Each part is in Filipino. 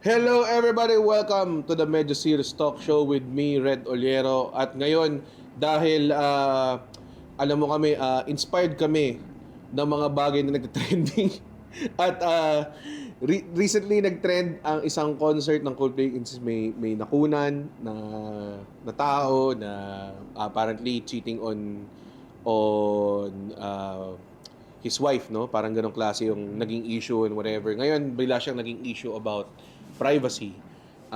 Hello everybody! Welcome to the Medyo Serious Talk Show with me, Red Oliero. At ngayon, dahil alam mo kami, inspired kami ng mga bagay na nagtrending. At recently nag-trend ang isang concert ng Coldplay. May nakunan na tao na apparently cheating on his wife, no? Parang ganong klase yung naging issue and whatever. Ngayon, bila siyang naging issue about privacy,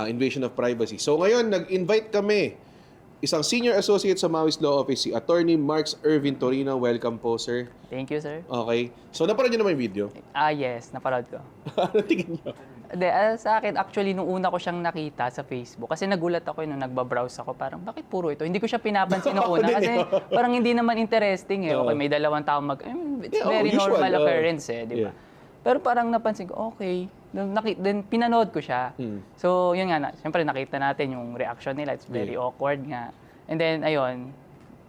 invasion of privacy. So ngayon, nag-invite kami isang senior associate sa Maui's Law Office, si Attorney Marks Ervin Torino. Welcome po, sir. Thank you, sir. Okay. So, napanood niyo naman yung video? Yes, napanood ko. Ano tingin niyo? Hindi, sa akin, actually, nung una ko siyang nakita sa Facebook, kasi nagulat ako nung nagbabrowse ako, parang, bakit puro ito? Hindi ko siya pinapansin nung una, kasi parang hindi naman interesting eh. Okay, may dalawang tao it's very usual, normal occurrence eh, di ba? Yeah. Pero parang napansin ko, okay. Then pinanood ko siya. So, yun nga, siyempre nakita natin yung reaction nila. It's very awkward nga. And then, ayun,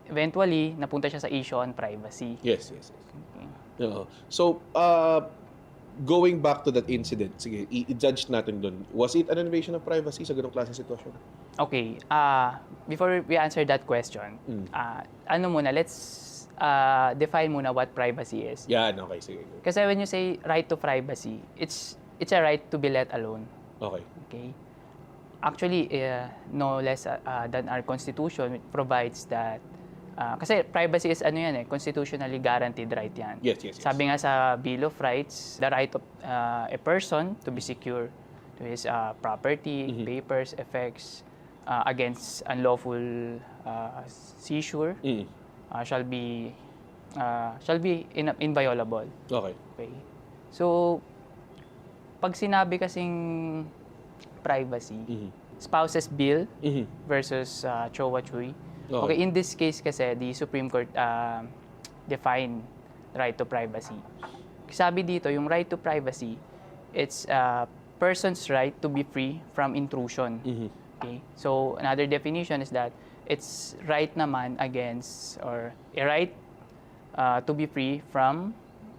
eventually, napunta siya sa issue on privacy. Yes. Okay. So, going back to that incident, sige, i-judge natin dun. Was it an invasion of privacy sa ganong klaseng sitwasyon? Okay. Before we answer that question, let's define muna what privacy is. Yan, okay, sige. Kasi when you say right to privacy, it's a right to be let alone. Okay. Okay? Actually, no less than our Constitution, it provides that kasi privacy is constitutionally guaranteed right yan. Yes. Sabi nga sa Bill of Rights, the right of a person to be secure to his property, papers, effects against unlawful seizure shall be inviolable. Okay. So, pag sinabi kasing privacy, spouses bill versus Chowa Chui. Okay, in this case kasi, the Supreme Court define right to privacy. Sabi dito, yung right to privacy, it's a person's right to be free from intrusion. Okay? So, another definition is that it's right naman against, or a right to be free from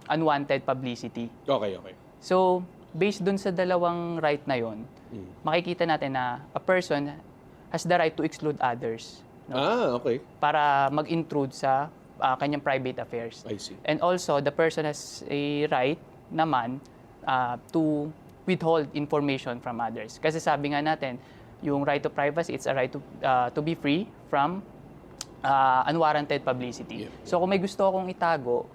unwanted publicity. Okay. So, based dun sa dalawang right na yon, makikita natin na a person has the right to exclude others. No? Okay. Para mag-intrude sa kanyang private affairs. I see. And also, the person has a right naman to withhold information from others. Kasi sabi nga natin, yung right to privacy, it's a right to be free from unwarranted publicity. Yeah. So, kung may gusto akong itago,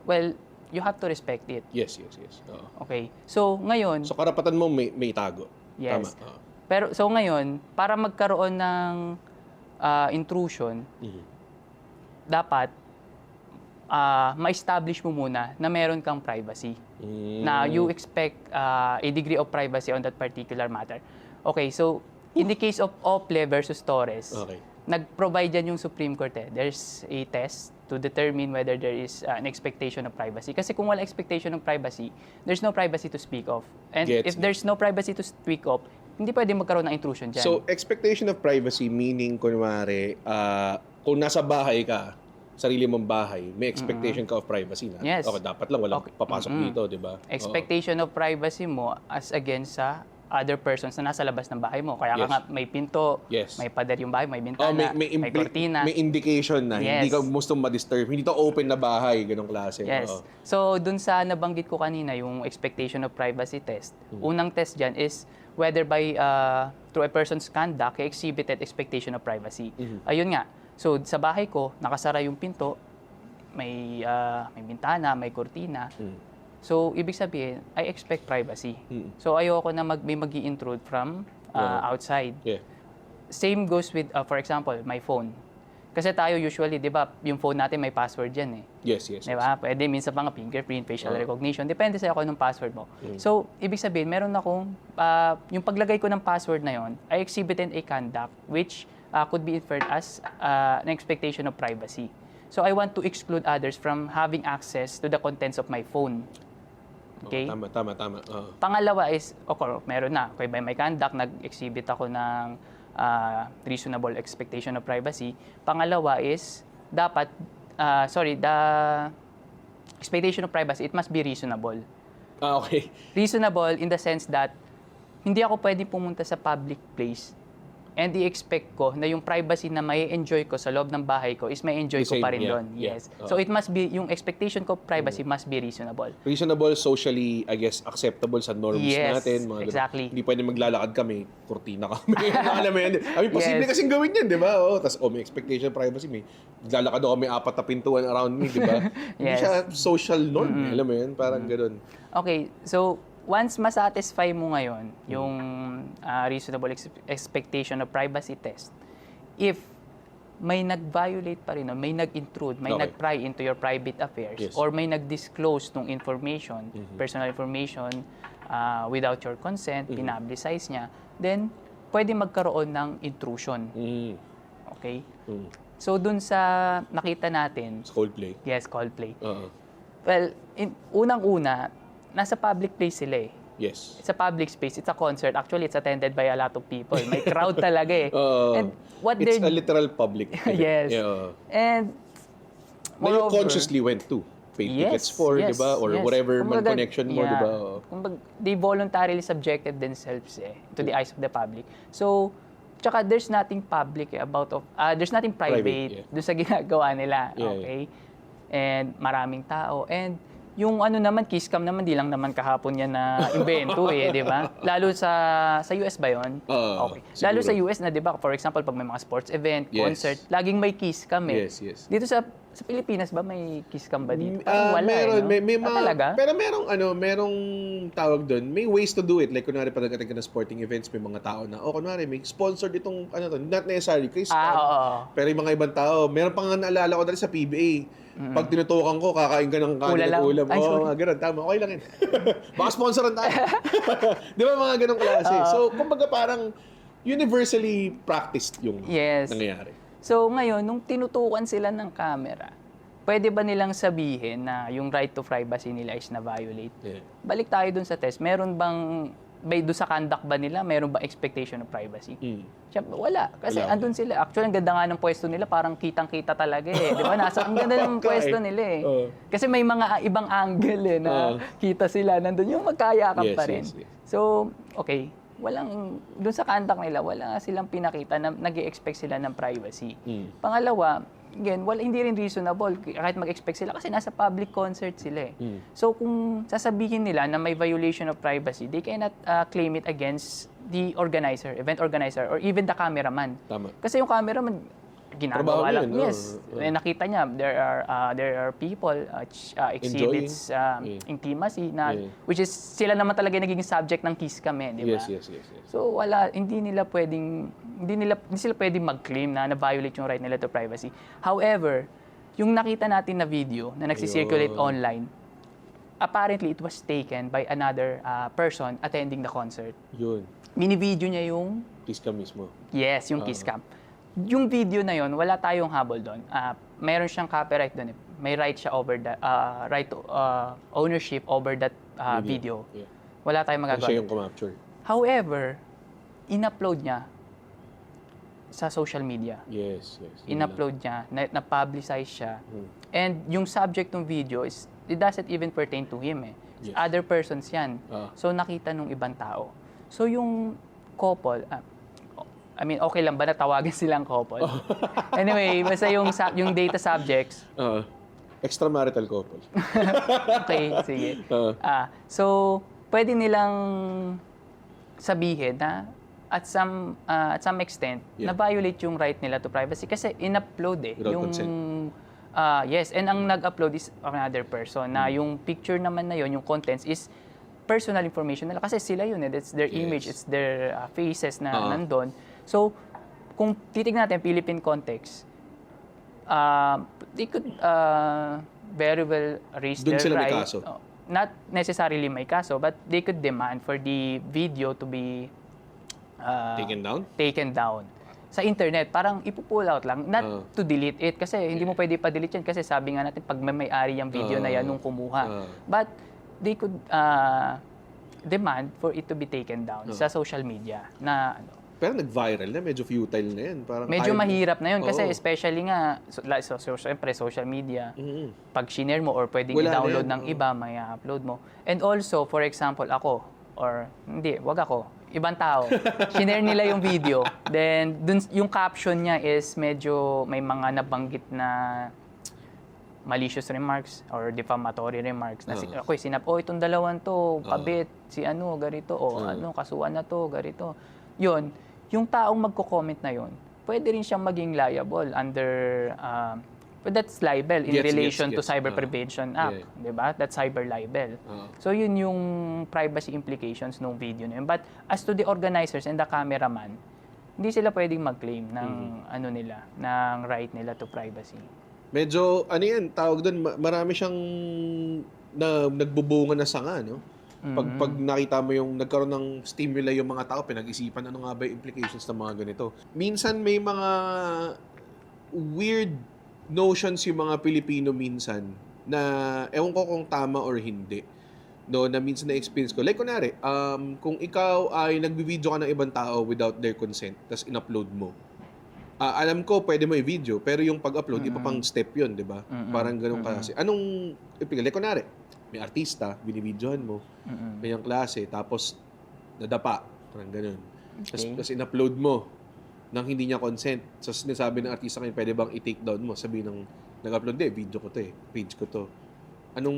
well, you have to respect it. Yes. Okay. So, ngayon... So, karapatan mo may tago. Yes. Tama. Pero, so ngayon, para magkaroon ng intrusion, dapat ma-establish mo muna na meron kang privacy. Na you expect a degree of privacy on that particular matter. Okay, so in the case of Ople versus Torres, nag-provide yan yung Supreme Court eh. There's a test to determine whether there is an expectation of privacy. Kasi kung wala expectation of privacy, there's no privacy to speak of. And if there's no privacy to speak of, hindi pwede magkaroon ng intrusion dyan. So, expectation of privacy meaning, kunwari, kung nasa bahay ka, sarili mong bahay, may expectation ka of privacy na. Yes. Okay, dapat lang walang papasok dito, di ba? Expectation of privacy mo as against sa other persons na nasa labas ng bahay mo. Kaya ka nga may pinto, may pader yung bahay, may bintana, may kortina. May indication na hindi ka gustong ma-disturb. Hindi to open na bahay, ganong klase. Yes. So, dun sa nabanggit ko kanina, yung expectation of privacy test, unang test dyan is whether by through a person's conduct, he exhibited expectation of privacy. Ayun nga. So, sa bahay ko, nakasara yung pinto, may bintana, may kortina. So, ibig sabihin, I expect privacy. So, ayoko na may mag-i-intrude from outside. Yeah. Same goes with, for example, my phone. Kasi tayo usually, di ba, yung phone natin may password yan eh. Yes. Di ba? Pwede minsan pa nga fingerprint, facial recognition. Depende sa'yo kung anong password mo. So, ibig sabihin, meron akong, yung paglagay ko ng password na yon, I exhibited a conduct which could be inferred as an expectation of privacy. So, I want to exclude others from having access to the contents of my phone. Okay? Tama. Pangalawa is, meron na. Okay, by my conduct, nag-exhibit ako ng reasonable expectation of privacy. Pangalawa is, dapat, the expectation of privacy, it must be reasonable. Okay. Reasonable in the sense that hindi ako pwede pumunta sa public place and i-expect ko na yung privacy na may enjoy ko sa loob ng bahay ko is may enjoy The ko pa same, rin yeah, doon. yeah. Yes. So it must be, yung expectation ko privacy must be reasonable. Reasonable, socially, I guess, acceptable sa norms Yes, natin. Mga exactly. Hindi pwede maglalakad kami, kurtina kami. Alam mo yan. I mean, posible Yes. kasing gawin yan, di ba? Tapos, may expectation privacy. May maglalakad ako, may 4 na pintuan around me, di ba? Hindi Yes. siya social norm. Alam mo yan? Parang ganun. Okay, so once masatisfy mo ngayon yung reasonable expectation of privacy test, if may nag-violate pa rin, may nag-intrude, may Okay. nag-pry into your private affairs, Yes. or may nag-disclose ng information, personal information, without your consent, pinablicize niya, then pwede magkaroon ng intrusion. Mm. Okay? Mm. So dun sa nakita natin, Sa Coldplay. yes, Coldplay. Oo. Well, unang-una, nasa public place sila eh. Yes. It's a public space. It's a concert. Actually, it's attended by a lot of people. May crowd talaga eh. And what It's they're... a literal public. Yes. Yeah, oo. And Na you moreover, consciously went to. Paid tickets yes, for, di yes, ba? Or yes. whatever man Kumbaga, connection mo, yeah. di ba? Oo. Kumbaga, they voluntarily subjected themselves to the eyes of the public. So, tsaka there's nothing public there's nothing private, Private, yeah. doon sa ginagawa nila. Yeah, Okay? And maraming tao. And yung ano naman, kiss cam naman, di lang naman kahapon yan na invento di ba? Lalo sa US ba yun? Okay. Lalo sa siguro. US na, di ba? For example, pag may mga sports event, Yes. concert, laging may kiss cam eh. Yes, yes. Dito sa Pilipinas ba may kiss cam ba dito? Parang wala Meron, no? may mga, talaga? pero merong tawag doon, may ways to do it. Like, kunwari, pag nag-attend ka ng sporting events, may mga tao na, kunwari, may sponsored itong, not necessarily, Chris. Oo. Pero yung mga ibang tao, meron pa nga naalala ko dali sa PBA. Pag tinutukan ko, kakain ka ng kanin Ula at lang. ulam. Ay, sorry. Mga ganun, tama. Okay lang yun. Baka sponsoran tayo. Di ba mga ganong klase? So, kumbaga parang universally practiced yung Yes. nangyayari. So ngayon, nung tinutukan sila ng camera, pwede ba nilang sabihin na yung right to privacy nila is na-violate? Yeah. Balik tayo dun sa test. Meron bang, doon sa conduct ba nila, meron ba expectation of privacy? Siyempre, wala. Kasi Wala. andun sila. Actually, ang ganda nga ng pwesto nila, parang kitang-kita talaga eh. Di ba? Ang ganda ng pwesto nila eh. Kasi may mga ibang angle na kita sila. Nandun yung magkayakap Yes, pa rin. yes, yes. So, okay. Doon sa conduct nila, wala silang pinakita na nag-i-expect sila ng privacy. Pangalawa, again, hindi rin reasonable kahit mag-expect sila kasi nasa public concert sila eh. So kung sasabihin nila na may violation of privacy, they cannot claim it against the organizer, event organizer, or even the cameraman. Tama. Kasi yung cameraman, Trabaho ginagawa lang. yun, Yes. Nakita niya, there are people exhibits intimacy na, which is sila naman talaga nagiging subject ng kiss cam di ba? Yes. So hindi sila pwedeng mag-claim na na-violate yung right nila to privacy. However, yung nakita natin na video na nagsisirculate online, apparently it was taken by another person attending the concert. Yun. Mini-video niya yung, Kiss ka mismo. yes, yung kiss cam. Yung video na yon, wala tayong habol doon. Meron siyang copyright doon. May right siya over that, right to ownership over that video. Yeah. Wala tayong magagawa. Siya yung kumapture. However, in-upload niya sa social media. Yes. In-upload niya, na-publicize siya. And yung subject ng video it doesn't even pertain to him eh. Yes. Other persons yan. So nakita nung ibang tao. So yung couple, okay lang ba na tawagan silang couple? Anyway, basta yung data subjects. Extramarital couple. Okay, sige. So, pwede nilang sabihin na at some extent, na-violate yung right nila to privacy kasi in-upload Without yung consent. Yes, and ang nag-upload is another person na yung picture naman na yun, yung contents is personal information nila kasi sila yun it's their image, it's their faces na nandun. So, kung titignan natin Philippine context, they could very well raise Dun their sila may right. kaso. Not necessarily may kaso, but they could demand for the video to be taken down. Sa internet, parang ipo-pull out lang, not to delete it kasi hindi mo pwede pa-delete yan kasi sabi nga natin pag may-ari yung video na yan nung kumuha. But they could demand for it to be taken down sa social media na Pero nag-viral na, medyo futile na yan. Parang medyo mahirap na yun kasi Oo. especially nga syempre social media. Pag shinare mo or pwedeng Wala na i-download yan. ng iba, may upload mo. And also, for example, ako or hindi, wag ako. ibang tao. Shinare nila yung video. Then, dun, yung caption niya is medyo may mga nabanggit na malicious remarks or defamatory remarks na okay, itong dalawang to, kabit, si ano, ganito, ano, kasuhan na to, ganito. Yun, yung taong magko-comment na yun, pwede rin siyang maging liable under, that's libel in relation to Cyber Prevention Act, di ba? That's cyber libel. So yun yung privacy implications ng video na yun. But as to the organizers and the cameraman, hindi sila pwedeng mag-claim ng ano nila, ng right nila to privacy. Medyo, ano yan, tawag doon, marami siyang nagbubunga na sanga, no? Pag nakita mo yung nagkaroon ng stimuli yung mga tao, pinag-isipan ano nga ba yung implications ng mga ganito. Minsan may mga weird notions yung mga Pilipino minsan na ewan ko kung tama or hindi. No, na minsan na-experience ko. Like, kunwari, kung ikaw ay nagbibideo ka ng ibang tao without their consent, tapos in-upload mo, alam ko, pwede mo i-video, pero yung pag-upload, iba pang step yun, di ba? Parang ganun kasi. Anong, like, kunwari, may artista, binibidyohan mo, ganyang klase, tapos nadapa, parang ganun. Tapos in-upload mo nang hindi niya consent. So, sinasabi ng artista ngayon, pwede bang i-take down mo? Sabi ng nag-upload, video ko to page ko to. Anong...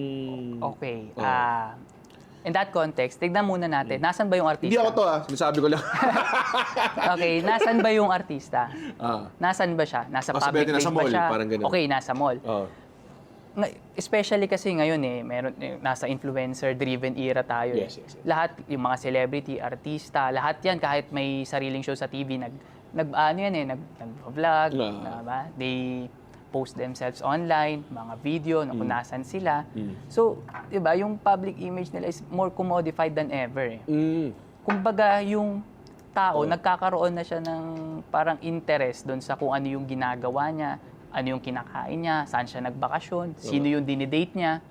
Okay. In that context, tignan muna natin, nasan ba yung artista? Hindi ako to sinasabi ko lang. Okay, nasan ba yung artista? Nasan ba siya? Nasa public place ba siya? Parang ganun. Okay, nasa mall. Especially kasi ngayon meron nasa influencer-driven era tayo. Yes. Lahat, yung mga celebrity, artista, lahat yan, kahit may sariling show sa TV, nag-vlog, diba? They post themselves online, mga video, kung nasan sila. So, diba, yung public image nila is more commodified than ever. Kumbaga, yung tao, nagkakaroon na siya ng parang interest doon sa kung ano yung ginagawa niya, ano yung kinakain niya, saan siya nagbakasyon, sino yung dinidate niya.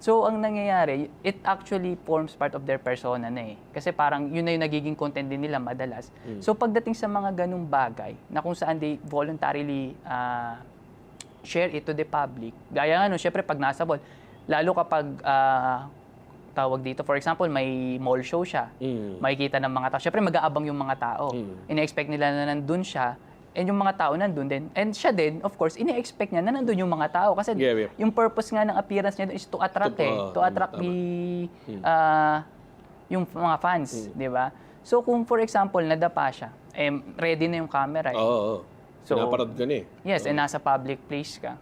So, ang nangyayari, it actually forms part of their persona na Kasi parang yun na yung nagiging content din nila madalas. So, pagdating sa mga ganung bagay, na kung saan they voluntarily share it to the public. Gaya nga, syempre pag nasa mall, lalo kapag tawag dito, for example, may mall show siya, makikita ng mga tao. Syempre mag-aabang yung mga tao. Ine-expect nila na nandun siya, and yung mga tao nandun din. And siya din, of course, ine-expect niya na nandun yung mga tao. Kasi yung purpose nga ng appearance niya is to attract to attract yung mga fans, di ba? So kung for example, nadapa siya, ready na yung camera. So, pinaparad ka na Yes, and nasa public place ka.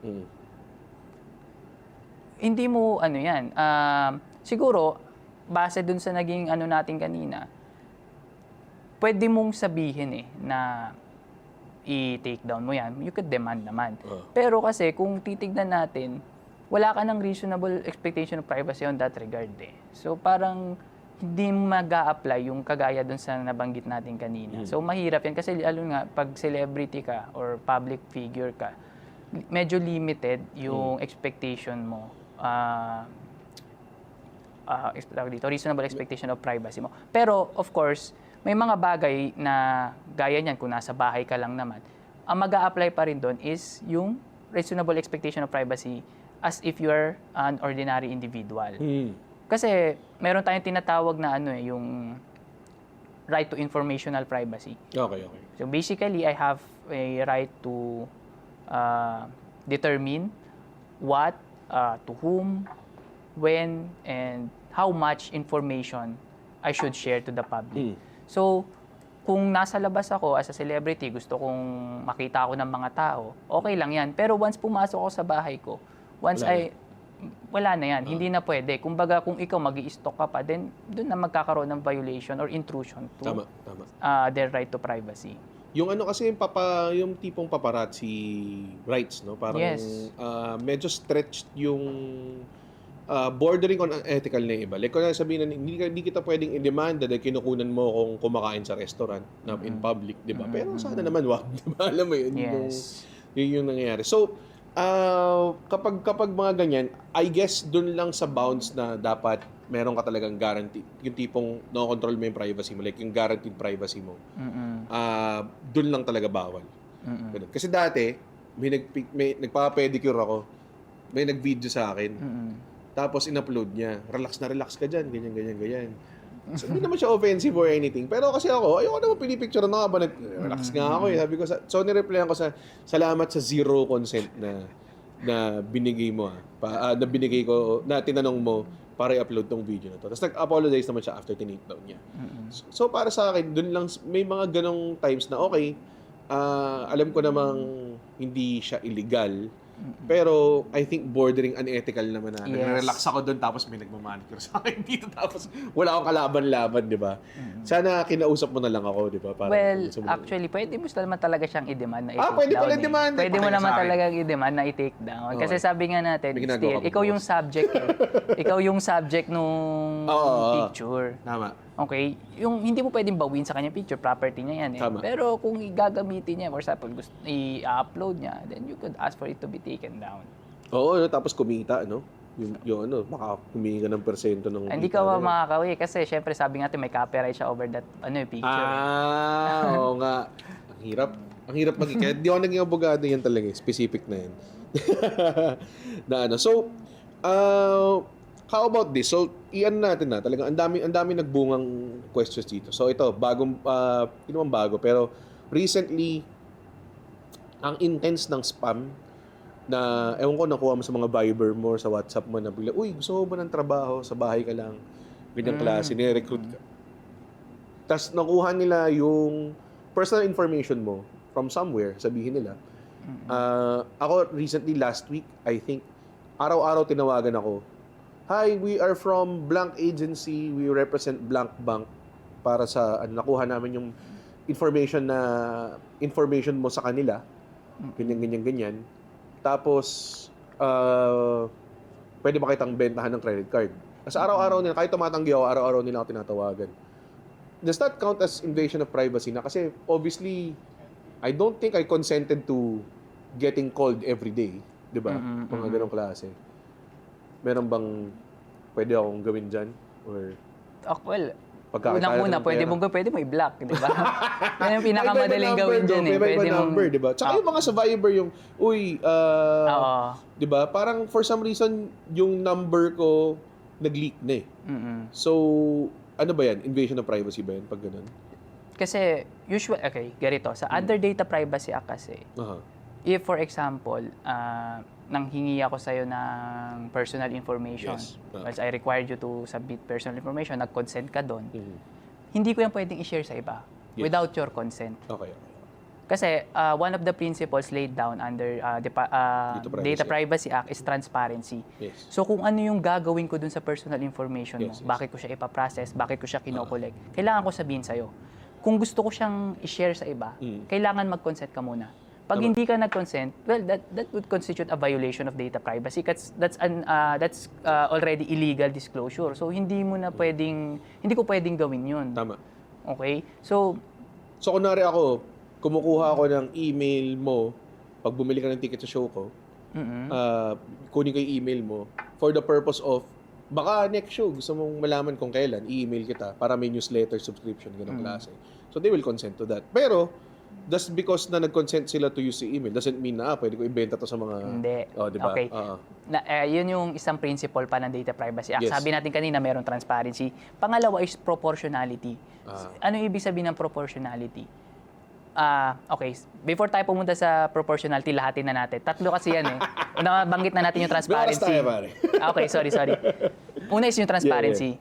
Hindi mo, siguro, base dun sa naging natin kanina, pwede mong sabihin na i-take down mo yan. You could demand naman. Pero kasi, kung titignan natin, wala ka ng reasonable expectation of privacy on that regard So, parang, hindi mag-a-apply yung kagaya dun sa nabanggit natin kanina. So, mahirap yan. Kasi, lalo nga, pag celebrity ka or public figure ka, medyo limited yung expectation mo. Reasonable expectation of privacy mo. Pero, of course, may mga bagay na gaya niyan, kung nasa bahay ka lang naman, ang mag-a-apply pa rin doon is yung reasonable expectation of privacy as if you are an ordinary individual. Kasi meron tayong tinatawag na yung right to informational privacy. Okay. So basically, I have a right to determine what, to whom, when, and how much information I should share to the public. So, kung nasa labas ako as a celebrity, gusto kong makita ako ng mga tao, okay lang yan. Pero once pumasok ako sa bahay ko, wala na yan. Hindi na pwede. Kumbaga, kung ikaw mag-i-stalk ka pa, then doon na magkakaroon ng violation or intrusion to tama. Their right to privacy. Yung kasi yung tipong paparazzi rights, no? Parang medyo stretched yung bordering on unethical na iba. Like, kung sabihin na hindi kita pwedeng i-demand dahil kinukunan mo kung kumakain sa restaurant na in public, di ba? Pero sana naman wag, di ba? Alam mo yun, yun yung nangyayari. So, kapag mga ganyan, I guess dun lang sa bounds na dapat meron ka talagang guarantee. Yung tipong no-control mo yung privacy mo, like yung guaranteed privacy mo. Dun lang talaga bawal. Kasi dati, may nagpapa-pedicure ako. May nag-video sa akin. Tapos in-upload niya. Relax ka dyan, ganyan. So, hindi naman siya offensive or anything. Pero kasi ako, ayoko naman pinipicture na nga ba, relax nga ako eh. Sabi ko, so nireplyan ko salamat sa zero consent na binigay mo na binigay ko, na tinanong mo para i-upload tong video na to. Tapos nag-apologize naman siya after tinake down niya. So para sa akin, dun lang, may mga ganong times na okay, alam ko namang hindi siya illegal, pero I think bordering unethical naman na. Yes. Nag-relax ako doon tapos may nagmamanicure sa akin dito tapos wala akong kalaban-laban, di ba? Sana kinausap mo na lang ako, di ba? Para Well, actually, pwede mo naman talaga siyang i-demand na i-take down. pwede pala i-demand. Pwede mo Pakita naman sa akin. talagang i-demand na i-take down. Kasi Okay. sabi nga natin, May ginagawa still, ka ba, ikaw yung boss? subject eh. Ikaw yung subject nung Oo. picture. Tama. Okay? Yung hindi mo pwedeng bawin sa kanya picture, property niya yan eh. Tama. Pero kung gagamitin niya, for example, gusto i-upload niya, then you could ask for it to be taken down. Oo, tapos kumita, no? Yung baka humingi ka ng persento ng Hindi kita ka na yun. makakawi kasi syempre sabi nga natin may copyright siya over that picture. Oo nga. Ang hirap maging. Kaya di ako naging abogado, yan talaga. Specific na yan. So, how about this? So, iyan natin na. Talagang ang dami nagbungang questions dito. So, ito, hindi naman bago, pero recently, ang intense ng spam na, ewan ko, nakuha mo sa mga Viber mo, sa WhatsApp mo, na bigla, uy, gusto mo ba ng trabaho? Sa bahay ka lang. Ganyang klase, nire-recruit ka. Tapos nakuha nila yung personal information mo from somewhere, sabihin nila. Ako, recently, last week, I think, araw-araw tinawagan ako. Hi, we are from blank agency. We represent blank bank para sa nakuha namin yung information mo sa kanila. Ganyan. Tapos pwede ba kitang bentahan ng credit card? Kasi araw-araw nila, kahit tumatanggi ako, araw-araw nila ako tinatawagan. Does that count as invasion of privacy na? Kasi obviously, I don't think I consented to getting called every day. Di ba? Mga ganong klase. Meron bang pwede akong gawin dyan? Or Well, pagkakita unang-una, ng pwede mo i-block, di ba? Yan yung May pinakamadaling iba-iba gawin number, dyan eh. May iba Pwede mong... number, di ba? Tsaka yung mga sa Viber, yung, Oo. di ba? Parang for some reason, yung number ko nag-leak na eh. So, ano ba yan? Invasion of privacy ba yan pag ganun? Kasi, ganito. Sa Under Data Privacy Act kasi, Aha. if for example, nanghingi ako sa'yo ng personal information, Yes. whilst I required you to submit personal information, nag-consent ka doon, Mhm. hindi ko yan pwedeng i-share sa iba Yes. without your consent. Okay. Kasi one of the principles laid down under Data Privacy Act is transparency. Yes. So kung ano yung gagawin ko dun sa personal information mo, Yes. bakit ko siya ipaprocess, bakit ko siya kinokollect, kailangan ko sabihin sa'yo. Kung gusto ko siyang i-share sa iba, kailangan mag-consent ka muna. Pag hindi ka nag-consent, well, that would constitute a violation of data privacy. That's already illegal disclosure. So hindi ko pwedeng gawin 'yun. Tama. Okay? So kunwari ako, kumukuha ako ng email mo, pag bumili ka ng ticket sa show ko, kunin ko yung email mo for the purpose of, baka next show, gusto mong malaman kung kailan, i-email kita para may newsletter subscription, ganong klase. So they will consent to that. Pero, just because na nag-consent sila to use the email doesn't mean na pwede ko ibenta to sa mga... hindi. Di ba? Okay. Yun yung isang principle pa ng Data Privacy Act. Yes. Sabi natin kanina, mayroong transparency. Pangalawa is proportionality. Ano ibig sabihin ng proportionality? Okay, before tayo pumunta sa proportionality, lahatin na natin. Tatlo kasi yan eh. Una, banggit na natin yung transparency. Tayo, pare. Okay, sorry. Una is yung transparency.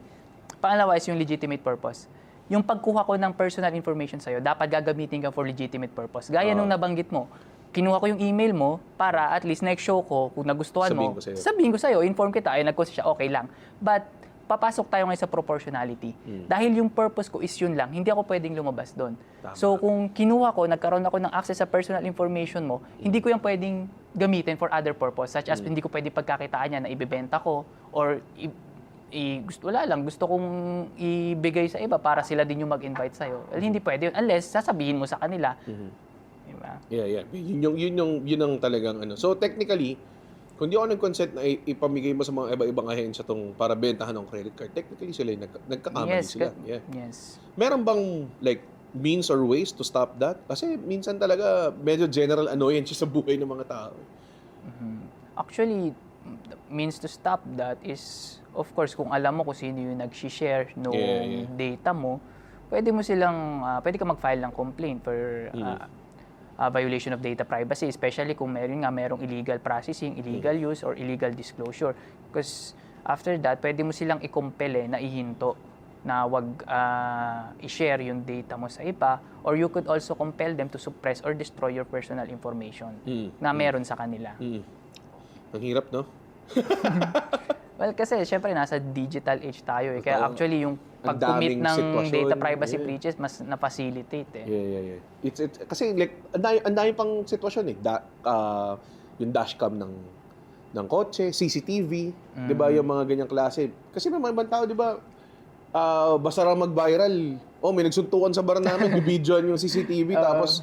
Pangalawa is yung legitimate purpose. Yung pagkuha ko ng personal information sa'yo, dapat gagamitin ka for legitimate purpose. Gaya nung nabanggit mo, kinuha ko yung email mo para at least next show ko, kung nagustuhan mo, sabihin ko sa'yo, inform kita, ay nag-consent siya, okay lang. But, papasok tayo ngayon sa proportionality. Dahil yung purpose ko is yun lang, hindi ako pwedeng lumabas doon. So, kung kinuha ko, nagkaroon ako ng access sa personal information mo, hindi ko yung pwedeng gamitin for other purpose, such as hindi ko pwedeng pagkakitaan niya na ibibenta ko, or gusto kong ibigay sa iba para sila din yung mag-invite sa'yo. Well, hindi pwede yun, unless sasabihin mo sa kanila. Diba? Yeah. Yun ang talagang ano. So, technically, kung di ako nag-consent na ipamigay mo sa mga iba-ibang ahensya tong para bentahan ng credit card, technically sila nagkakamali sila. Yeah. Yes. Meron bang like means or ways to stop that? Kasi minsan talaga medyo general annoyance sa buhay ng mga tao. Actually, the means to stop that is of course, kung alam mo kung sino yung nag-share nung Yeah. data mo, pwede ka mag-file ng complaint for violation of data privacy, especially kung merong illegal processing, illegal use, or illegal disclosure. Because after that, pwede mo silang i-compel na ihinto na wag i-share yung data mo sa iba, or you could also compel them to suppress or destroy your personal information na meron sa kanila. Ang hirap, no? Well, kasi syempre nasa digital age tayo eh. Kaya Totoo. actually yung Ang pag-commit daming ng sitwasyon. data privacy Yeah. breaches mas na-facilitate eh. Yeah. It's kasi like ang dami pang sitwasyon eh. Yung dashcam ng kotse, CCTV, 'di ba, yung mga ganyang klase. Kasi may mga ibang tao, 'di ba, basta lang mag-viral. Oh, may nagsuntukan sa bar namin, bibidyoan yung CCTV tapos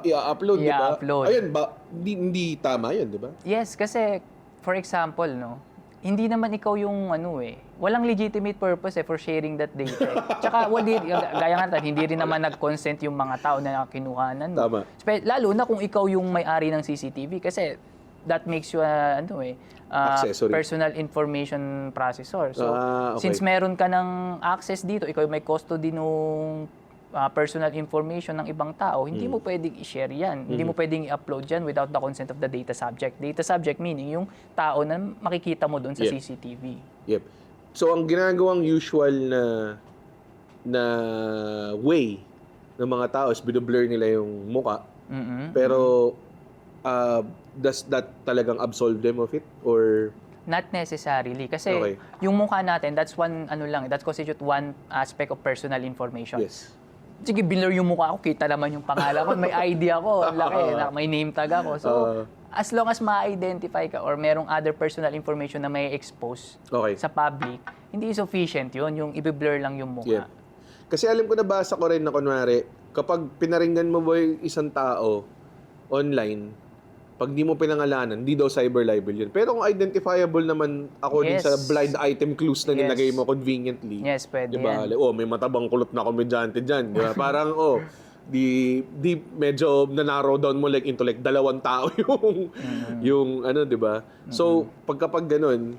i-upload, 'di ba? I-upload. Ayun ba, hindi tama 'yun, 'di ba? Yes, kasi for example, no, hindi naman ikaw yung walang legitimate purpose for sharing that data. Tsaka gaya nga natin, hindi rin naman nag-consent yung mga tao na kinuhanan mo. Tama. Lalo na kung ikaw yung may-ari ng CCTV kasi that makes you Accessory. personal information processor. So, Okay. since meron ka ng access dito, ikaw yung may custody nung personal information ng ibang tao, hindi mo pwedeng i-share yan. Hindi mo pwedeng i-upload yan without the consent of the data subject. Data subject meaning yung tao na makikita mo doon sa Yeah. CCTV. Yep. So ang ginagawang usual na way ng mga tao is binoblur nila yung muka. Pero does that talagang absolve them of it or Not necessarily. Kasi Okay. yung mukha natin, that's that constitute one aspect of personal information. yes. Sige, blur yung mukha ko, kita naman yung pangalan ko, may ID ako, ang laki, may name tag ako. So, as long as ma-identify ka or merong other personal information na may expose Okay. sa public, hindi sufficient yun, yung i-blur lang yung Yeah. mukha. Kasi alam ko, nabasa ko rin na kunwari, kapag pinaringgan mo ba yung isang tao online, pag di mo pinangalanan, hindi daw cyber libel yun. Pero kung identifiable naman according Yes. sa blind item clues na Yes. nilagay mo conveniently, Yes, pwede diba? yan. Like, may matabang kulot na komedyante dyan. Diba? Parang, di medyo na-narrow down mo like into like 2 tao yung diba? So, pagkapag ganun,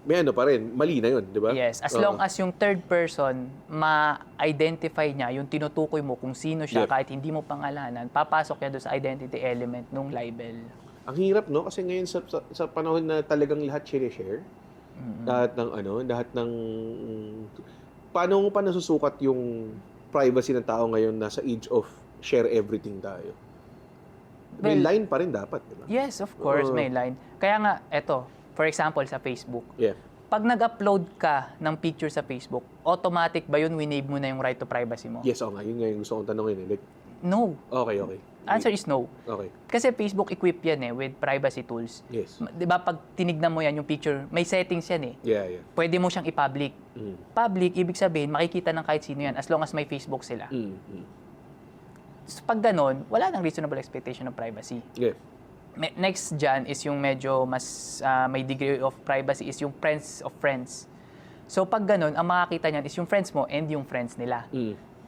may pa rin, mali na yun, diba? Yes, as long as yung third person ma-identify niya, yung tinutukoy mo kung sino siya, Yep. kahit hindi mo pangalanan, papasok niya doon sa identity element nung libel. Ang hirap, no? Kasi ngayon sa panahon na talagang lahat share, lahat ng paano mo pa nasusukat yung privacy ng tao ngayon nasa age of share everything tayo? May Well, line pa rin dapat, di ba? Yes, of course, may line. Kaya nga, eto, for example, sa Facebook, Yeah. pag nag-upload ka ng picture sa Facebook, automatic ba yun, winave mo na yung right to privacy mo? Yes, yun nga yung gusto kong tanongin. Like, No. okay. Answer is no. Okay. Kasi Facebook equipped yan with privacy tools. Yes. Di ba pag tinignan mo yan, yung picture, may settings yan Yeah. Pwede mo siyang i-public. Public, ibig sabihin, makikita ng kahit sino yan as long as may Facebook sila. So, pag ganun, wala nang reasonable expectation of privacy. Yeah. Next dyan is yung medyo mas may degree of privacy is yung friends of friends. So pag ganun, ang makakita niyan is yung friends mo and yung friends nila.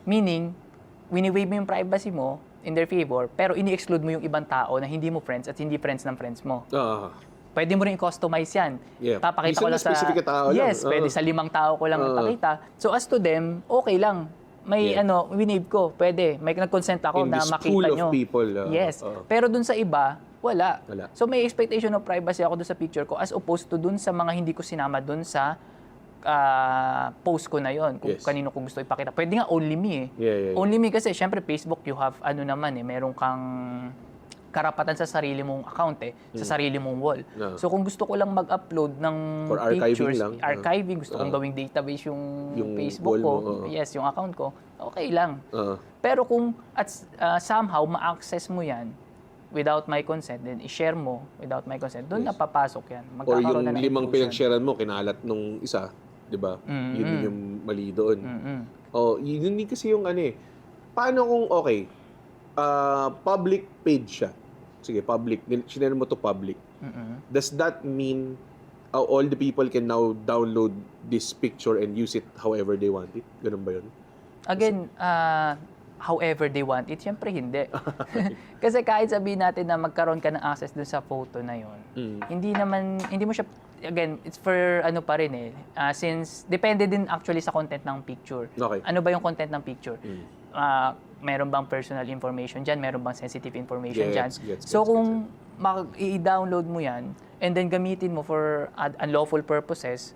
Meaning, wini-waive mo yung privacy mo in their favor, pero ini-exclude mo yung ibang tao na hindi mo friends at hindi friends ng friends mo. Pwede mo rin i-customize yan. Yeah. Papakita ko Minsan lang sa... specific tao lang. Yes, pwede sa 5 tao ko lang ipakita. So as to them, okay lang. May winave ko, pwede. May nag-consent ako In na this makita pool of nyo. people, Yes. Pero dun sa iba, wala. Wala. So may expectation of privacy ako dun sa picture ko as opposed to dun sa mga hindi ko sinama dun sa post ko na yon kung Yes. kanino ko gusto ipakita. Pwede nga only me Yeah. Only me kasi syempre Facebook you have meron kang karapatan sa sarili mong account sa sarili mong wall. No. So kung gusto ko lang mag-upload ng For archiving pictures, lang. archiving, gusto kong gawing database yung Facebook wall ko, mo, yes, yung account ko, okay lang. Uh, Pero kung somehow ma-access mo yan without my consent, then i-share mo without my consent, doon Yes. napapasok yan. or Magkakaroon yung na ng 5 intrusion. pinag-sharean mo, kinalat nung isa, di ba? Yun din yung mali doon. Yun din kasi yung paano kung public page siya? Sige, public. Sinend mo to public. Does that mean all the people can now download this picture and use it however they want it? Ganun ba yun? Again, however they want it, syempre hindi. Kasi kahit sabihin natin na magkaroon ka ng access dun sa photo na yon, hindi mo siya again, it's for ano pa rin eh. Since, depende din actually sa content ng picture. Okay. Ano ba yung content ng picture? Meron bang personal information dyan? Meron bang sensitive information dyan? So kung i-download mo yan, and then gamitin mo for unlawful purposes,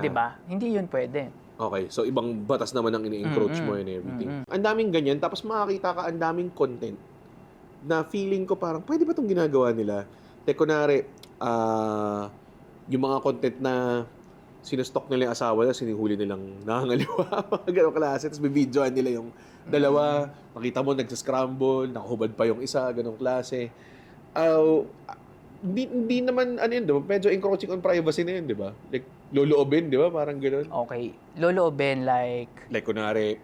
di ba? Hindi yun pwede. Okay, so ibang batas naman ang ini-encroach mo and everything. Ang daming ganyan, tapos makakita ka ang daming content na feeling ko parang, pwede ba itong ginagawa nila? Kunwari, yung mga content na sinustock nila yung asawa na sinihuli nilang nakangaliwa, mga ganong klase, tapos bibidyoan nila yung dalawa, makita mo nagsascramble, nakahubad pa yung isa, ganong klase. Hindi naman, ano yun, diba? Medyo encroaching on privacy na yun, di ba? Like, loloobin, di ba? Parang gano'n. Okay. Loloobin, like... Like, kunwari,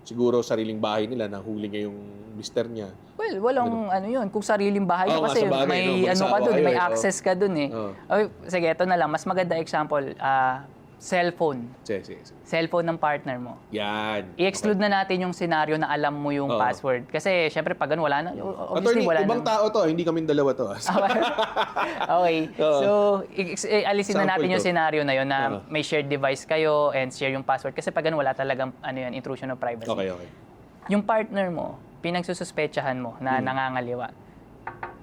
siguro sariling bahay nila, nahuli niya yung mister niya. Well, walang ano yun. Kung sariling bahay mo kasi sabagay, may no? ano ka doon, may Kayo, access ka doon eh. Okay, sige, ito na lang. Mas maganda example, cellphone. Sige. Cellphone ng partner mo. Yan. I-exclude na natin yung scenario na alam mo yung password. Kasi syempre pag ano, wala na. Obviously, Attorney, wala ibang na. tao to, hindi kaming dalawa to. Okay. So, alisin na natin Sample yung to. scenario na yun na may shared device kayo and share yung password. Kasi pag ano, wala talagang ano yun, intrusion of privacy. Okay. Yung partner mo, pinagsususpetsahan mo na nangangaliwa.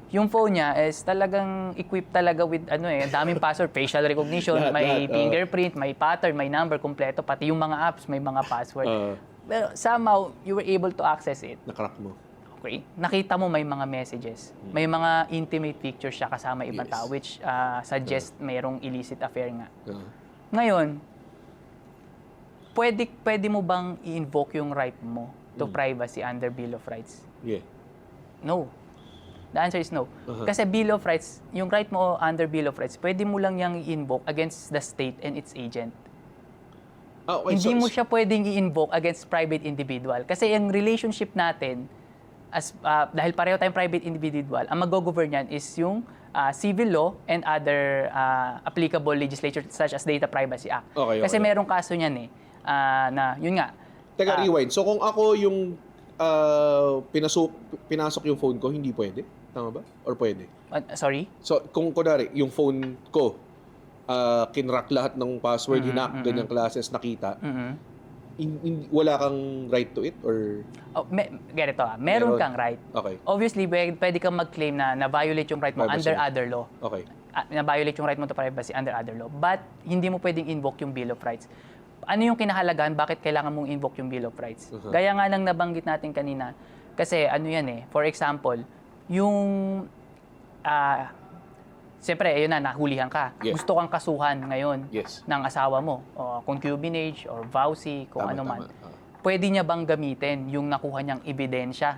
Yung phone niya is talagang equipped talaga with daming password, facial recognition, may fingerprint, may pattern, may number kompleto, pati yung mga apps may mga password. Pero somehow you were able to access it. Nakrak mo. Okay. Nakita mo may mga messages. May mga intimate pictures siya kasama ibang tao which suggest mayroong illicit affair nga. Ngayon, pwede mo bang i-invoke yung right mo to privacy under Bill of Rights? Yeah. No. The answer is no. Kasi Bill of Rights, yung right mo under Bill of Rights, pwede mo lang yung i-invoke against the state and its agent. Okay, Hindi mo siya pwedeng i-invoke against private individual. Kasi yung relationship natin, dahil pareho tayong private individual, ang mag-govern yan is yung civil law and other applicable legislature such as Data Privacy Act. Okay. Kasi merong kaso niyan na yun nga. Teka, rewind. So kung ako yung pinasok yung phone ko, hindi pwede? Tama ba? Or pwede? Sorry? So kung kunwari, yung phone ko, kinrack lahat ng password, hinak, ganyang classes, nakita, wala kang right to it? Or Ganito meron kang right. Okay. Obviously, pwede kang mag-claim na na-violate yung right mo Privacy. under other law. Okay. Na-violate yung right mo to privacy under other law. But, hindi mo pwedeng invoke yung Bill of Rights. Ano yung kinahalagahan? Bakit kailangan mong invoke yung Bill of Rights? Gaya nga ng nabanggit natin kanina. Kasi ano yan for example, yung siyempre, ayun na, nahulihan ka. Yes. Gusto kang kasuhan ngayon Yes. ng asawa mo. O concubinage or vowsy, kung ano man. Pwede niya bang gamitin yung nakuha niyang ebidensya?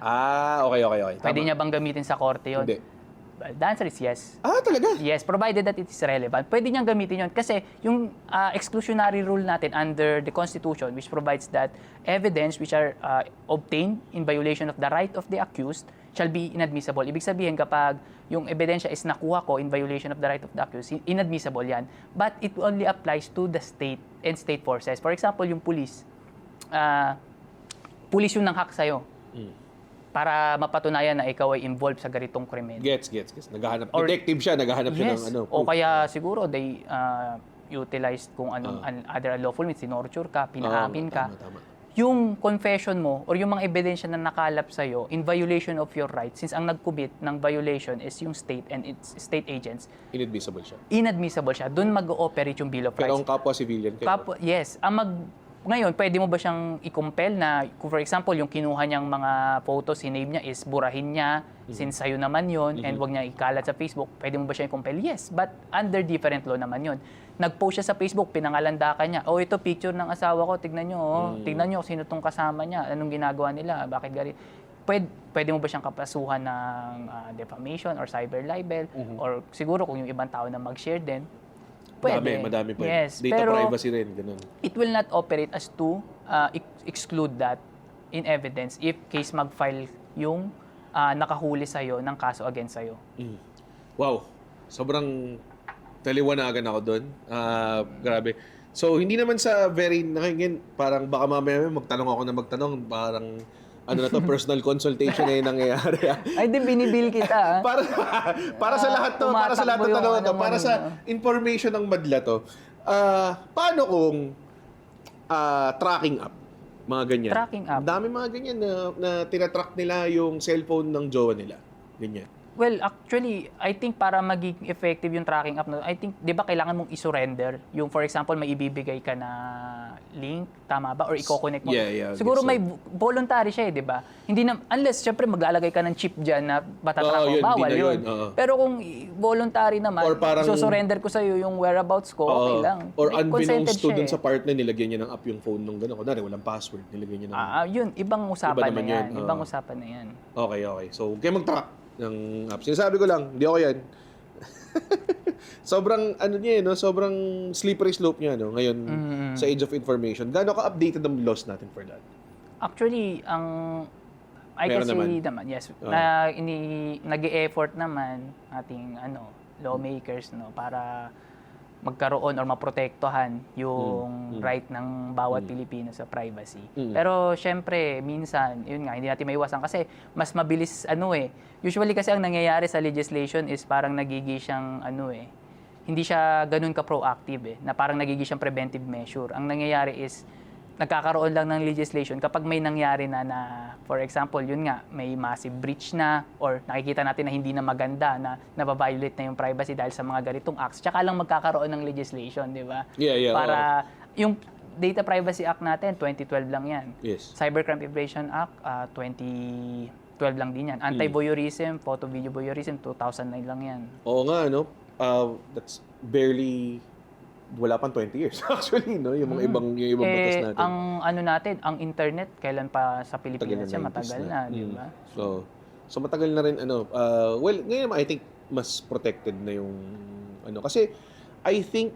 Okay. Pwede niya bang gamitin sa korte yun? Hindi. The answer is yes. Talaga? Yes, provided that it is relevant. Pwede niyang gamitin yun. Kasi yung exclusionary rule natin under the Constitution, which provides that evidence which are obtained in violation of the right of the accused shall be inadmissible. Ibig sabihin, kapag yung ebidensya is nakuha ko in violation of the right of the accused, inadmissible yan. But it only applies to the state and state forces. For example, yung police. Police yung nanghak sa'yo. Para mapatunayan na ikaw ay involved sa ganitong krimen. Gets. Naghahanap. Detective siya, naghahanap siya ng ano. O kaya siguro they utilized kung anong other unlawful means, sinorture ka, pinaamin ka. Tama. Yung confession mo or yung mga ebidensya na nakalap sa'yo in violation of your rights, since ang nag-commit ng violation is yung state and its state agents, inadmissible siya. Doon mag-ooperate yung Bill of Rights. Pero ang kapwa civilian kayo? Yes. Ngayon, pwede mo ba siyang i-compel na, for example, yung kinuha niyang mga photos, sinave niya is burahin niya, since sa'yo naman yon and wag niya ikalat sa Facebook, pwede mo ba siyang i-compel? Yes, but under different law naman yon. Nag-post siya sa Facebook, pinangalandakan niya, ito picture ng asawa ko, tignan niyo, tignan niyo sino tong kasama niya, anong ginagawa nila, bakit gari. Pwede mo ba siyang kapasuhan ng defamation or cyber libel, or siguro kung yung ibang tao na mag-share din, pwede. Madami pwede. Yes, Data pero privacy rin, ganun. it will not operate as to exclude that in evidence if case mag-file yung nakahuli sa'yo ng kaso against sa'yo. Wow. Sobrang taliwanagan ako doon. Grabe. So, hindi naman sa very, nakingin, parang baka mamaya magtanong ako na magtanong, parang ano na to, personal consultation na yung nangyayari. Ay, di binibil kita. Para sa lahat to, para sa lahat ng tanong to, para sa information ng madla to. Paano kung tracking app? Mga ganyan. Tracking app. Dami mga ganyan na tinatrack nila yung cellphone ng jowa nila. Ganyan. Well, actually, I think para maging effective yung tracking app, I think, di ba kailangan mong i-surrender? Yung, for example, may ibibigay ka na link, tama ba? Or i-connect mo. Yeah, Siguro so. may voluntary siya eh, di ba? Hindi na, unless, syempre, maglalagay ka ng chip dyan na batatrack mo, bawal yun. Pero kung voluntary naman, or parang, surrender ko sa'yo yung whereabouts ko, okay lang. Or unbeknownst to dun eh. sa partner, nilagyan niya ng app yung phone nung gano'n. Kunwari, walang password, nilagyan niya ng... Yun, ibang usapan Iba na yan. yun. Ibang usapan na yan. Okay. So, kayo mag-track ng apps. Sinasabi ko lang, hindi ako yan. Sobrang, sobrang slippery slope niya, no? Ngayon, sa age of information. Gaano ka-updated ang laws natin for that? Actually, I can say naman, yes, na nag-e-effort naman ating lawmakers para magkaroon or maprotektahan yung right ng bawat Pilipino sa privacy. Pero syempre, minsan, yun nga, hindi natin maiwasan kasi mas mabilis usually kasi ang nangyayari sa legislation is parang nagiging siyang hindi siya ganun ka-proactive na parang nagiging siyang preventive measure. Ang nangyayari is nagkakaroon lang ng legislation kapag may nangyari na for example, yun nga, may massive breach na or nakikita natin na hindi na maganda na nababiolate na yung privacy dahil sa mga ganitong acts. Tsaka lang magkakaroon ng legislation, di ba? Yeah. Para yung Data Privacy Act natin, 2012 lang yan. Yes. Cybercrime Prevention Act, 2012 lang din yan. Anti-voyeurism, photo-video voyeurism, 2009 lang yan. Oo nga, that's barely... wala pang 20 years actually, no? Yung mga ibang batas natin. Ang internet, kailan pa sa Pilipinas siya, matagal na, di ba? So matagal na rin, well, ngayon I think mas protected na yung, kasi I think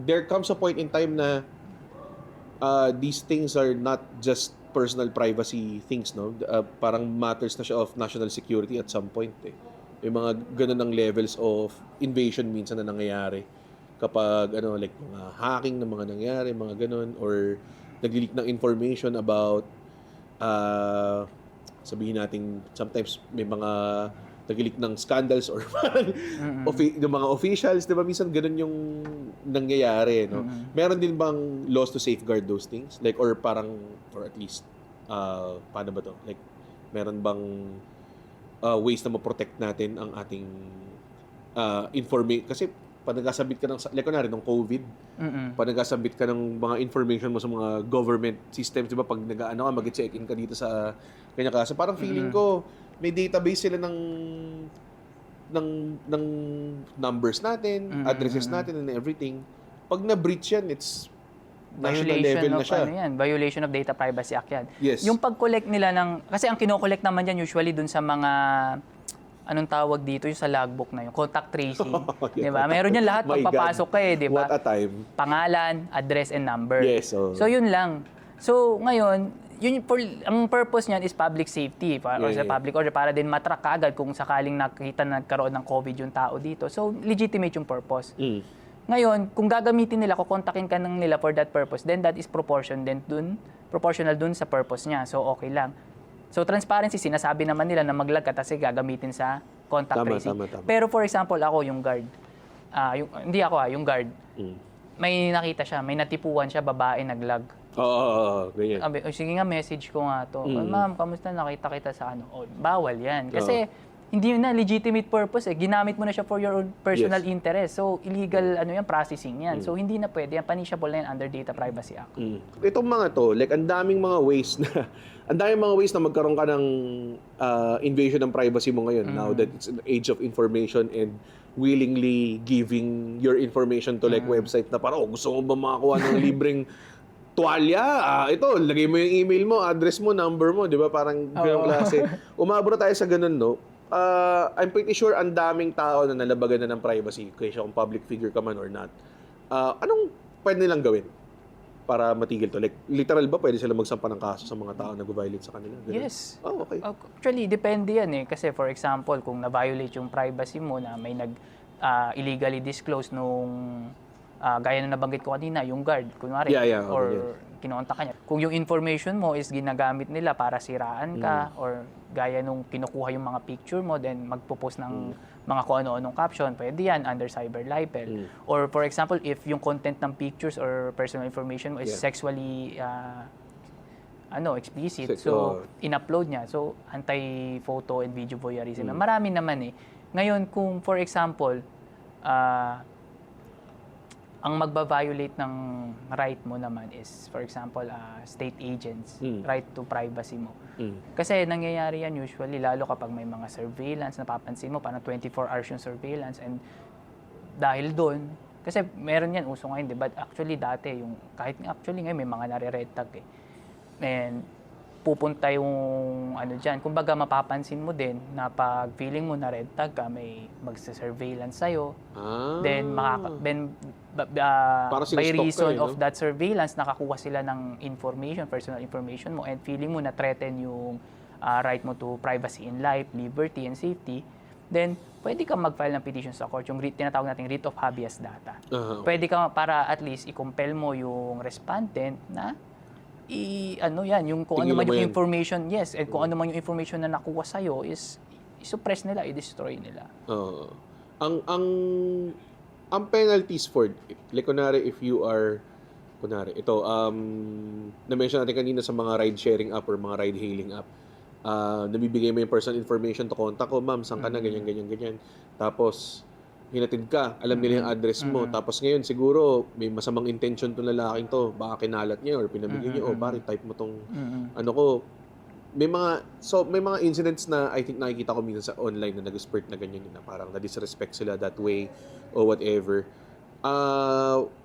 there comes a point in time na these things are not just personal privacy things, no? Parang matters na siya of national security at some point, Yung mga ganun ng levels of invasion minsan na nangyayari. Kapag like mga hacking na mga nangyari, mga ganun, or nag-leak ng information about sabihin natin sometimes may mga nag-leak ng scandals or yung mga officials, 'di ba? Minsan ganun yung nangyayari, no? Meron din bang laws to safeguard those things? Like or at least paano ba 'to? Like meron bang ways na ma-protect natin ang ating information kasi pag nagkasabit ka ng, like kunwari, nung COVID, pag nagkasabit ka ng mga information mo sa mga government systems, di ba, pag mag-check-in ka dito sa kanya kasi, parang feeling ko, may database sila ng numbers natin, addresses natin, and everything. Pag na-breach yan, it's national level na siya. Violation of Data Privacy Act yan. Yes. Yung pag-collect nila kasi ang kino-collect naman yan usually dun sa mga anong tawag dito yung sa logbook na yung contact tracing, di ba? Meron yan lahat pag papasok ka di ba? What a time. Pangalan, address, and number. Yes. So yun lang. So ngayon, ang purpose niyan is public safety or sa public order para din matrack kaagad kung sakaling nagkaroon ng COVID yung tao dito. So legitimate yung purpose. Ngayon, kung gagamitin nila, kukontakin ka nila for that purpose, then that is proportional dun sa purpose niya. So okay lang. So transparency, sinasabi naman nila na mag-log ka kasi gagamitin sa contact tracing. Tama. Pero for example, ako yung guard. Yung guard. May nakita siya, may natipuan siya, babae nag-log. Oo, ganyan. Sabi, sige nga, message ko nga to. Ma'am, kamusta, nakita kita sa bawal yan. Kasi hindi yun na legitimate purpose Ginamit mo na siya for your own personal interest. So illegal processing yan. So hindi na pwede yan, punishable na yan under Data Privacy Act. Itong mga to, like ang daming mga ways na magkaroon ka ng invasion ng privacy mo ngayon now that it's an age of information and willingly giving your information to like website na parang gusto mo ba makakuha ng libreng tuwalya? Ito, lagay mo yung email mo, address mo, number mo, di ba? Parang ganong klase. Umabot tayo sa ganun, no? I'm pretty sure ang daming tao na nalabagan na ng privacy, kaya kung public figure ka man or not. Anong pwede nilang gawin para matigil to? Like, literal ba pwede sila magsampa ng kaso sa mga tao na nag-violate sa kanila? Ganun? Yes. Oh, okay. Actually, depende yan Kasi for example, kung na-violate yung privacy mo na may illegally disclose nung gaya na nabanggit ko kanina, yung guard, kunwari, or kinontak ka niya. Kung yung information mo is ginagamit nila para siraan ka or gaya nung kinukuha yung mga picture mo, then magpo-post ng mga kung ano-anong caption, pwede yan under cyber libel. Or for example, if yung content ng pictures or personal information mo is sexually explicit, so in-upload niya. So anti-photo and video voyeurism. Marami naman eh. Ngayon, kung for example, ang magba-violate ng right mo naman is, for example, state agents, right to privacy mo. Kasi nangyayari yan usually, lalo kapag may mga surveillance, napapansin mo, parang 24 hours yung surveillance, and dahil doon, kasi meron yan, uso ngayon, di ba? Actually, dati, kahit actually ngayon, may mga nare-red tag eh. And pupunta yung dyan. Kumbaga, mapapansin mo din na pag feeling mo na red tag ka, may magsa-surveillance sa'yo. Then, by reason of that surveillance, nakakuha sila ng information, personal information mo, and feeling mo na threaten yung right mo to privacy in life, liberty, and safety, then pwede kang mag-file ng petition sa court, yung tinatawag natin writ of habeas data. Pwede ka para at least i-compel mo yung respondent na yung kung ano man yung information, and kung ano man yung information na nakuha sa'yo is i-suppress nila, i-destroy nila. Ang penalties for, like kunwari if you are, na-mention natin kanina sa mga ride-sharing app or mga ride-hailing app, nabibigay mo yung personal information to contact ko, ma'am, saan ka na, ganyan. Tapos, hinatid ka, alam nila yung address mo. Tapos ngayon, siguro, may masamang intention tong lalaking to. Baka kinalat niya or pinabigyan niya, pare, type mo tong, may mga incidents na I think nakikita ko minsan sa online na nag-spurt na ganyan, na parang na-disrespect sila that way or whatever.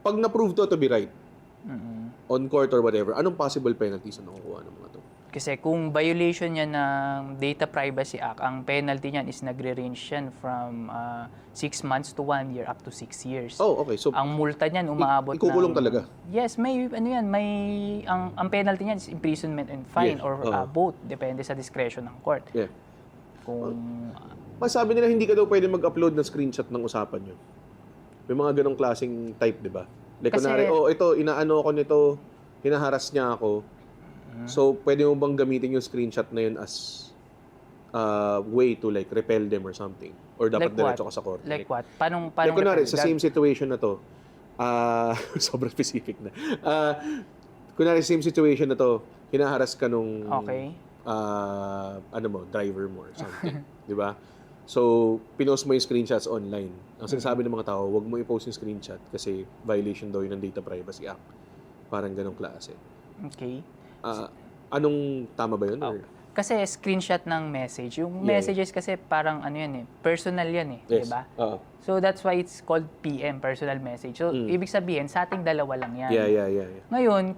Pag na-prove to be right, on court or whatever, anong possible penalties na nakukuha ng mga to? Kasi kung violation niya ng Data Privacy Act, ang penalty niyan is nagre-range yan from 6 months to 1 year up to 6 years. Oh, okay. So, ang multa niyan umaabot ikukulong talaga? Yes, ang penalty niyan is imprisonment and fine or both, depende sa discretion ng court. Yeah. Kung masabi nila hindi ka daw pwede mag-upload ng screenshot ng usapan nyo. May mga ganong klaseng type, di ba? Like, kunwari, ito, inaano ko nito, hinaharas niya ako. So, pwede mo bang gamitin yung screenshot na yun as way to like repel them or something? Or dapat diretso ka sa court? Like what? Paano like, kunwari, sa same situation na to, sobrang specific na. Kunwari, same situation na to, hinaharas ka nung driver mo or something. Di ba? So, pinost mo yung screenshots online. Ang sinasabi ng mga tao, wag mo i-post yung screenshot kasi violation daw yun ng Data Privacy Act. Parang ganong klase. Okay. Anong tama ba yun? Or? Kasi screenshot ng message. Yung messages kasi parang personal yan yes. Diba? So that's why it's called PM, personal message. So ibig sabihin, sa ating dalawa lang yan. Yeah. Ngayon,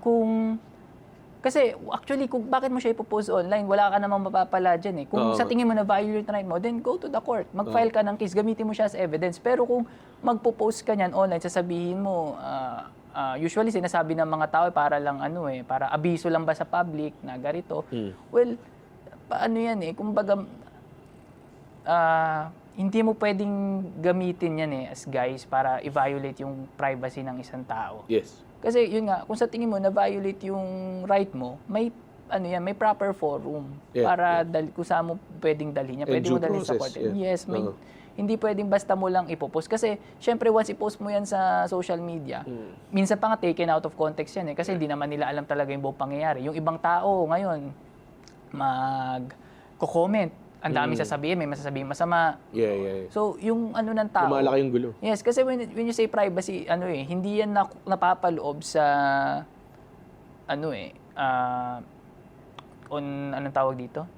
kasi actually, kung bakit mo siya ipopost online, wala ka namang mapapala dyan eh. Kung sa tingin mo na violate right mo, then go to the court. Mag-file ka ng case, gamitin mo siya as evidence. Pero kung magpo-post ka niyan online, sasabihin mo, usually sinasabi ng mga tao para lang para abiso lang ba sa public na ganito. Well, paano yan kumbaga hindi mo pwedeng gamitin yan as guys para i-violate yung privacy ng isang tao. Yes. Kasi yun nga, kung sa tingin mo na violate yung right mo, may may proper forum para kung saan mo pwedeng dalhin niya. Pwede mo dalhin sa court. Yes, hindi pwedeng basta mo lang ipopost. Kasi, syempre, once ipost mo yan sa social media, minsan pa nga taken out of context yan kasi hindi naman nila alam talaga yung buong pangyayari. Yung ibang tao ngayon, mag-comment. Ang daming sasabihin, may masasabihin masama. Yeah. So, yung ng tao. Lumalaki yung gulo. Yes, kasi when you say privacy, hindi yan napapaloob sa, anong tawag dito?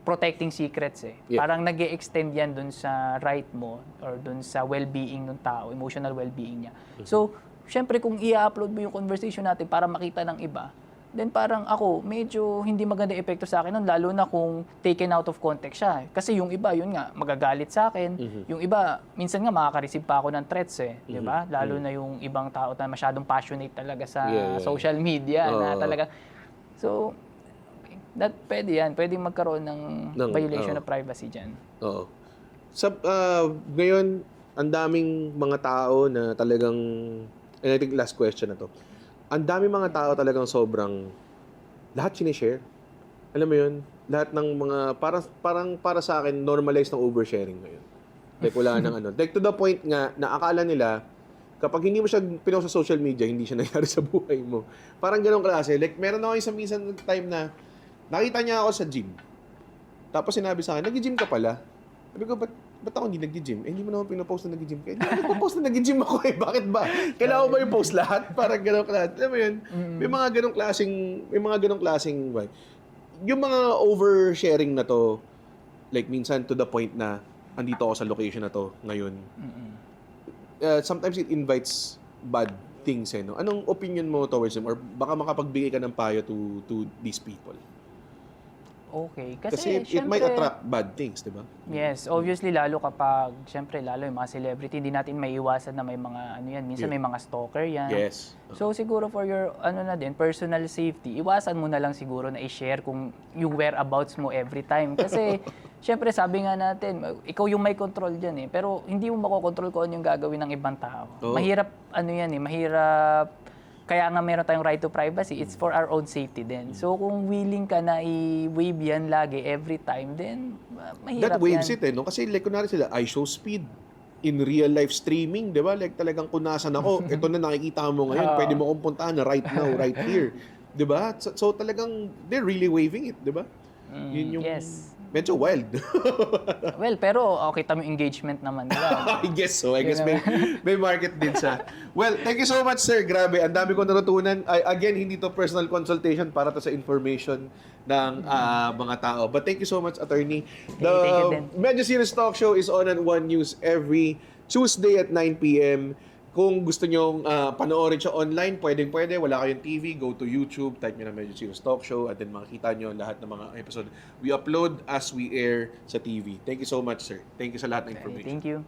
Protecting secrets Parang nag-e-extend yan dun sa right mo or dun sa well-being ng tao, emotional well-being niya. So, syempre kung i-upload mo yung conversation natin para makita ng iba, then parang ako, medyo hindi maganda epekto sa akin nun, lalo na kung taken out of context siya. Kasi yung iba, yun nga, magagalit sa akin. Yung iba, minsan nga makaka-receive pa ako ng threats di ba? Lalo na yung ibang tao na masyadong passionate talaga sa social media na talaga. So, pwede yan. Pwede magkaroon ng violation of privacy dyan. Oo. Ngayon, ang daming mga tao na talagang, and I think last question na to, ang dami mga tao talagang sobrang, lahat sinishare. Alam mo yun? Lahat ng mga, parang para sa akin, normalized ng oversharing ngayon. Like, wala nang ano. Like, to the point nga, na akala nila, kapag hindi mo siya pinost sa social media, hindi siya nangyari sa buhay mo. Parang ganong klase. Like, meron ako isang minsan time na, nakita niya ako sa gym. Tapos sinabi sa akin, nag-gym ka pala. Sabi ko, ba't ako hindi nag-gym? Eh, hindi mo naman pinopost na nag-gym ka. Hindi mo nagpo-post na nag-gym ako eh. Bakit ba? Kailangan ba yung post lahat? Parang ganong klase. Alam mo yun? May mga ganong klaseng, yung mga oversharing na to, like minsan to the point na, andito ako sa location na to ngayon. Sometimes it invites bad things eh, no? Anong opinion mo towards them? Or baka makapagbigay ka ng payo to these people? Okay. Kasi it syempre, might attract bad things, di ba? Yes, obviously lalo kapag, syempre lalo yung mga celebrity, hindi natin maiiwasan na may mga ano yan, minsan may mga stalker yan. Yes. So siguro for your personal safety, iwasan mo na lang siguro na i-share kung yung whereabouts mo every time. Kasi syempre sabi nga natin, ikaw yung may control diyan eh, pero hindi mo makokontrol kung ano yung gagawin ng ibang tao. Oh. Mahirap mahirap. Kaya nga meron tayong right to privacy, it's for our own safety din. So kung willing ka na i-wave yan lagi, every time, then mahirap That waves yan. it eh, no? Kasi like, kunwari sila, I show speed in real life streaming, di ba? Like talagang kung nasan ako, ito na nakikita mo ngayon, pwede mo kong puntahan na right now, right here. Di ba? So talagang, they're really waving it, di ba? Yun yung Yes. medyo wild. Well, pero kita mo yung engagement naman nila. I guess so. I guess may market din sa... Well, thank you so much, sir. Grabe, ang dami ko natutunan. Again, hindi to personal consultation para to sa information ng mga tao. But thank you so much, attorney. Thank you din. Medyo Serious Talk Show is on One News every Tuesday at 9 p.m. Kung gusto nyong panoorin siya online, pwedeng-pwede. Wala kayong TV, go to YouTube, type nyo na Medyo Serious Talk Show, at then makikita nyo lahat ng mga episode we upload as we air sa TV. Thank you so much, sir. Thank you sa lahat ng information. Thank you.